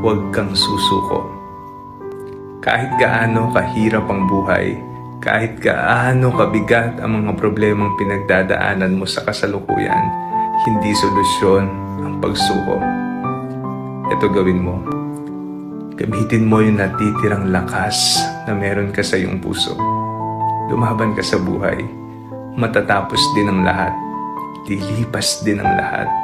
huwag kang susuko. Kahit gaano kahirap ang buhay, kahit gaano kabigat ang mga problemang pinagdadaanan mo sa kasalukuyan, hindi solusyon ang pagsuko. Ito gawin mo. Gamitin mo yung natitirang lakas na meron ka sa iyong puso. Lumaban ka sa buhay. Matatapos din ang lahat. Lilipas din ang lahat.